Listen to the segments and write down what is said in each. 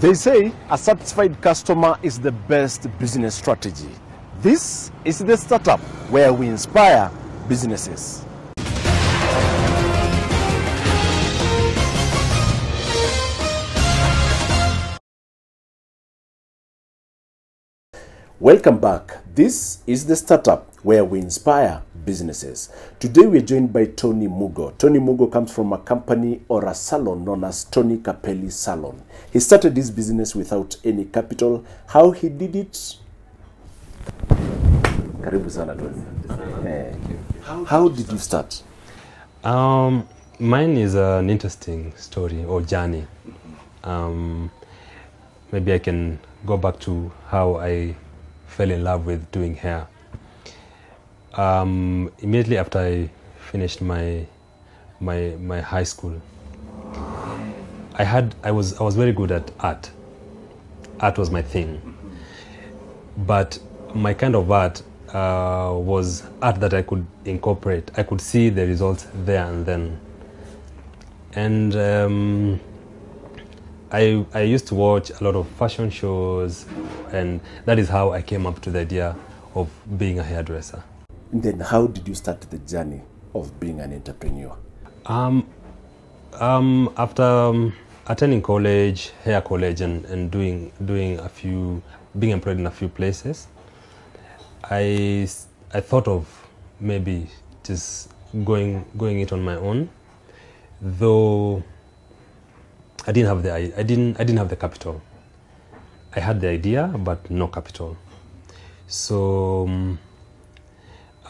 They say a satisfied customer is the best business strategy. This is the startup where we inspire businesses. Welcome back. This is the startup where we inspire businesses. Today we're joined by Tonny Mugo. Tonny Mugo comes from a company or a salon known as Tonny Capelli Salon. He started this business without any capital. How he did it? Karibu sana Tonny. How did you start? Mine is an interesting story or journey. Maybe I can go back to how I fell in love with doing hair. Immediately after I finished my high school, I was very good at art. Art was my thing, but my kind of art was art that I could incorporate. I could see the results there and then, and I used to watch a lot of fashion shows, and that is how I came up to the idea of being a hairdresser. And then how did you start the journey of being an entrepreneur? After attending college, hair college, and being employed in a few places, I thought of maybe just going it on my own, though I didn't have the capital. I had the idea, but no capital. So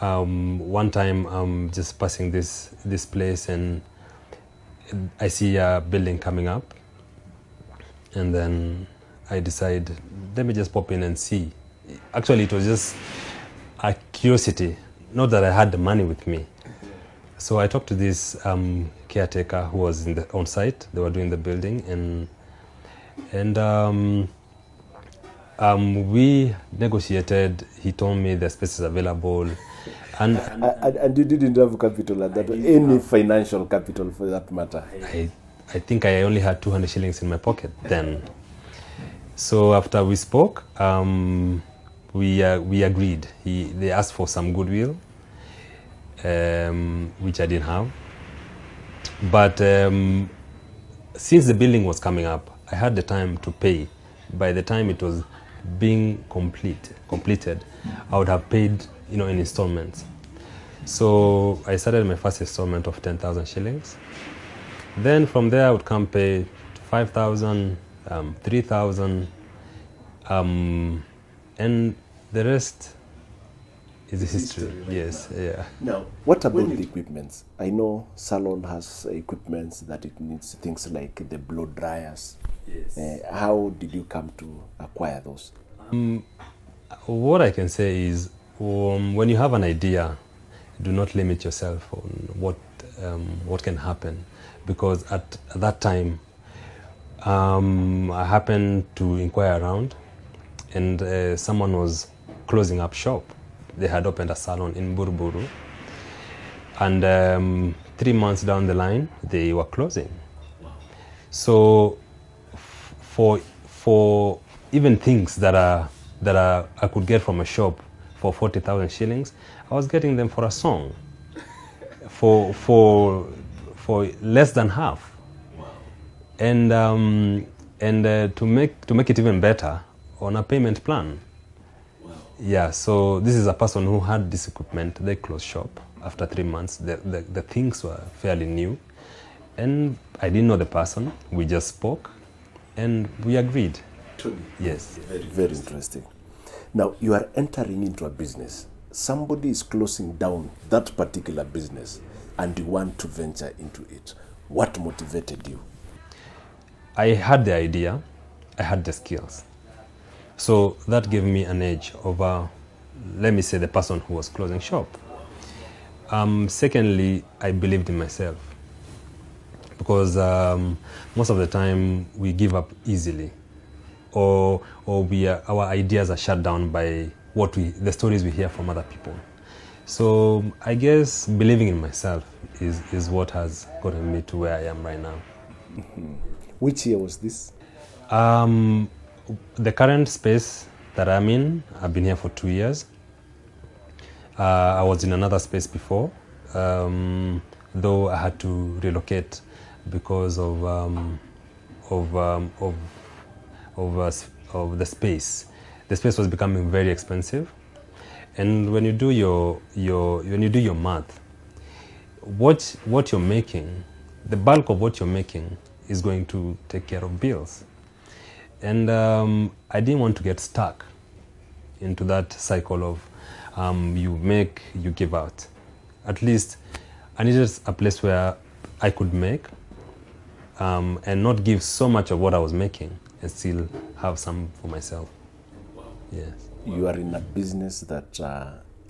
one time I'm just passing this place and I see a building coming up, and then I decide, let me just pop in and see. Actually, it was just a curiosity, not that I had the money with me. So I talked to this caretaker who was on site. They were doing the building, and we negotiated. He told me the space is available, and you didn't have capital at that, any financial capital for that matter. I think I only had 200 shillings in my pocket then. So after we spoke, we agreed. They asked for some goodwill, which I didn't have. But since the building was coming up, I had the time to pay. By the time it was being completed, I would have paid, in installments. So I started my first installment of 10,000 shillings. Then from there, I would come pay 5,000, 3,000, and the rest is history. Yes, yeah. Now, what about the equipments? I know salon has equipments that it needs, things like the blow dryers. Yes. How did you come to acquire those? What I can say is, when you have an idea, do not limit yourself on what can happen, because at that time, I happened to inquire around, and someone was closing up shop. They had opened a salon in Buruburu, and 3 months down the line, they were closing. Wow. So, for even things that I could get from a shop for 40,000 shillings, I was getting them for a song, for less than half. Wow. And to make it even better, on a payment plan. Wow. Yeah, so this is a person who had this equipment. They closed shop after 3 months. The things were fairly new, and I didn't know the person. We just spoke, and we agreed. Yes. Very, very interesting. Now, you are entering into a business. Somebody is closing down that particular business, and you want to venture into it. What motivated you? I had the idea. I had the skills. So that gave me an edge over, let me say, the person who was closing shop. Secondly, I believed in myself, because most of the time we give up easily, or our ideas are shut down by the stories we hear from other people. So I guess believing in myself is what has gotten me to where I am right now. Mm-hmm. Which year was this? The current space that I'm in, I've been here for 2 years. I was in another space before, though I had to relocate because of the space. The space was becoming very expensive, and when you do your math, what you're making, the bulk of what you're making is going to take care of bills, and I didn't want to get stuck into that cycle of you make, you give out. At least I needed a place where I could make and not give so much of what I was making and still have some for myself. Wow. Yes. You are in a business that,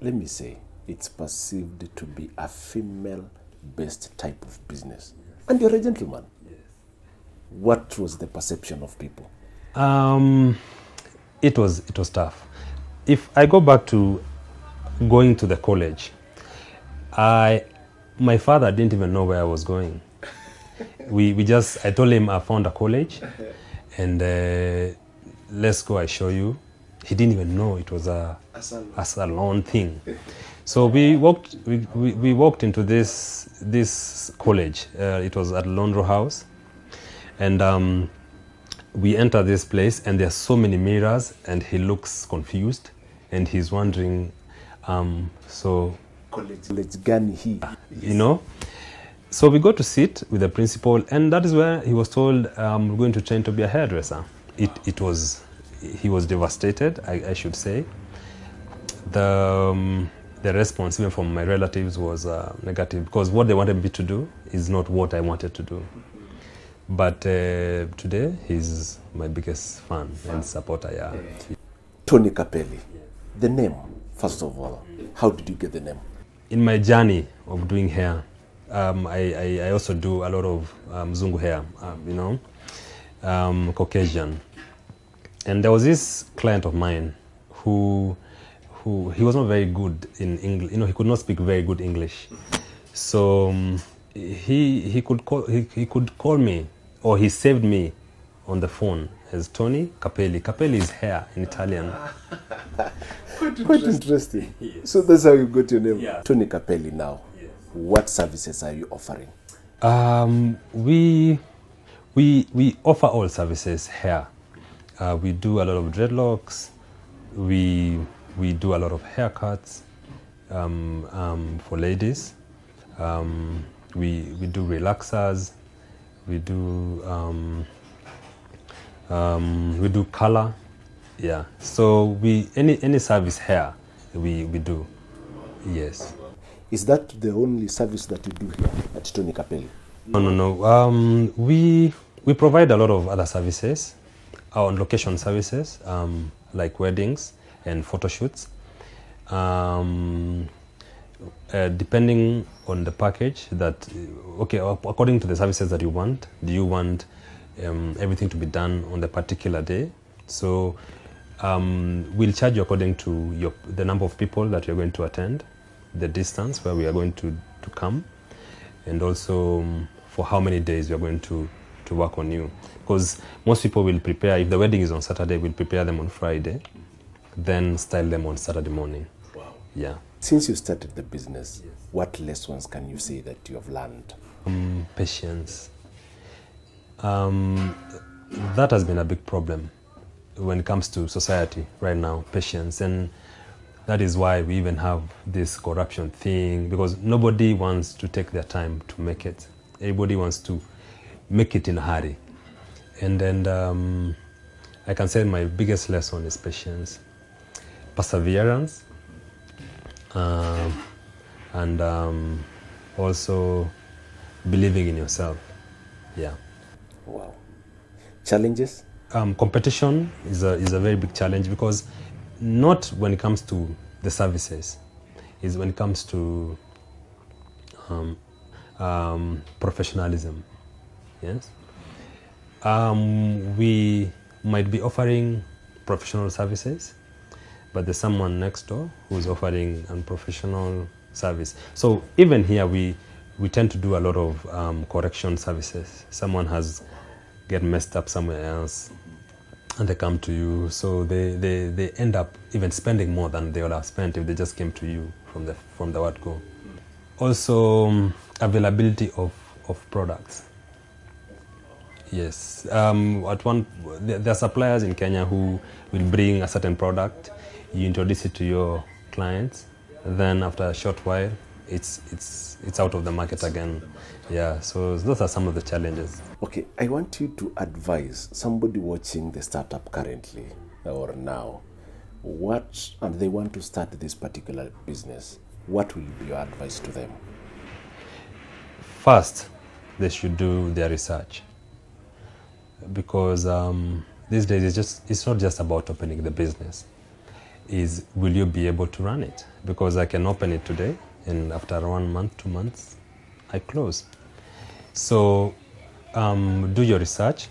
let me say, it's perceived to be a female-based type of business. Yes. And you're a gentleman. Yes. What was the perception of people? It was tough. If I go back to going to the college, my father didn't even know where I was going. I told him I found a college, and let's go, I show you. He didn't even know it was a salon thing. So we walked into this college. It was at Londro House, and we enter this place, and there's so many mirrors, and he looks confused, and he's wondering, so college gani he, you know. So we go to sit with the principal, and that is where he was told, we're going to train to be a hairdresser. He was devastated, I should say. The response, even from my relatives, was negative, because what they wanted me to do is not what I wanted to do. But today, he's my biggest fan and supporter. Yeah. Tonny Capelli, the name, first of all, how did you get the name? In my journey of doing hair, I also do a lot of Zungu hair, Caucasian. And there was this client of mine who he was not very good in English. He could not speak very good English. So he could call me, or he saved me on the phone as Tonny Capelli. Capelli is hair in Italian. Quite interesting. Yes. So that's how you got your name. Yeah. Tonny Capelli now. Yes. What services are you offering? We offer all services here. We do a lot of dreadlocks. We do a lot of haircuts for ladies. We do relaxers. We do color. Yeah. So any service here we do. Yes. Is that the only service that you do here at Tonny Capelli? No. We provide a lot of other services, on location services, like weddings and photo shoots. Depending on the package according to the services that you want, do you want everything to be done on the particular day? So we'll charge you according to the number of people that you're going to attend, the distance where we are going to come, and also for how many days we are going to work on you. Because most people will prepare, if the wedding is on Saturday, we'll prepare them on Friday, then style them on Saturday morning. Wow. Yeah. Since you started the business, yes, what lessons can you say that you have learned? Patience. That has been a big problem when it comes to society right now, patience. And that is why we even have this corruption thing, because nobody wants to take their time to make it. Everybody wants to make it in a hurry. And then I can say my biggest lesson is patience, perseverance, and also believing in yourself. Yeah. Wow. Challenges? Competition is a very big challenge, because not when it comes to the services, is when it comes to professionalism. Yes. We might be offering professional services, but there's someone next door who's offering unprofessional service. So even here, we tend to do a lot of correction services. Someone has get messed up somewhere else, and they come to you. So they end up even spending more than they would have spent if they just came to you from the word go. Also, availability of products. Yes, there are suppliers in Kenya who will bring a certain product. You introduce it to your clients, then after a short while, it's out of the market again. Yeah, so those are some of the challenges. Okay, I want you to advise somebody watching the startup currently or now, and they want to start this particular business. What will be your advice to them? First, they should do their research, because these days it's not just about opening the business. Will you be able to run it? Because I can open it today, and after 1 month, 2 months, I close. So do your research,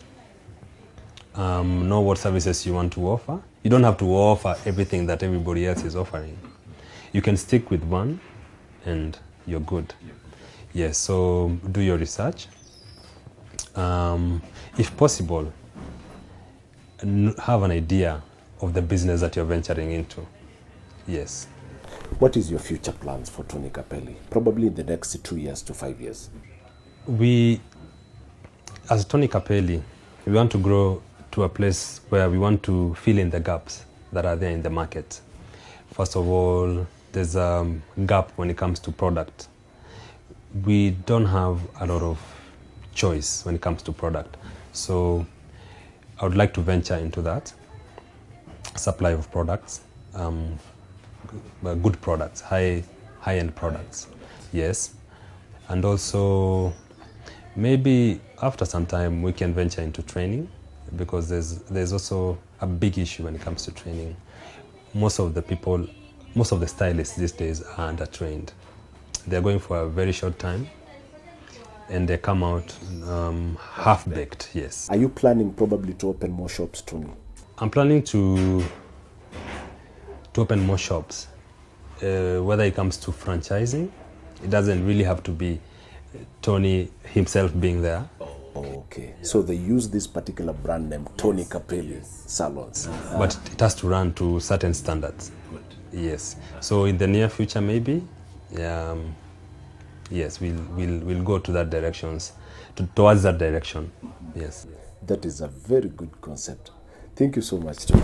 know what services you want to offer. You don't have to offer everything that everybody else is offering. You can stick with one and you're good. Yes, so do your research. If possible, have an idea of the business that you're venturing into. Yes. What is your future plans for Tonny Capelli? Probably in the next 2 years to 5 years. We, as Tonny Capelli, we want to grow to a place where we want to fill in the gaps that are there in the market. First of all, there's a gap when it comes to product. We don't have a lot of choice when it comes to product. So I would like to venture into that supply of products, good products, high-end products, yes. And also maybe after some time we can venture into training, because there's also a big issue when it comes to training. Most of the stylists these days are undertrained. They're going for a very short time and they come out half-baked, yes. Are you planning probably to open more shops, Tonny? I'm planning to open more shops. Whether it comes to franchising, it doesn't really have to be Tonny himself being there. Okay, so they use this particular brand name, Tonny Capelli Salons. But it has to run to certain standards. Yes. So in the near future, maybe, yes, we'll go to that directions, towards that direction. Yes. That is a very good concept. Thank you so much, Tonny.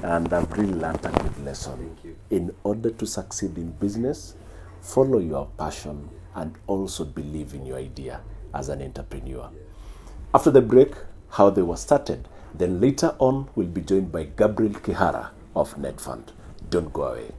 And I've really learned a good lesson. In order to succeed in business, follow your passion and also believe in your idea as an entrepreneur. After the break, how they were started. Then later on, we'll be joined by Gabriel Kihara of NetFund. Don't go away.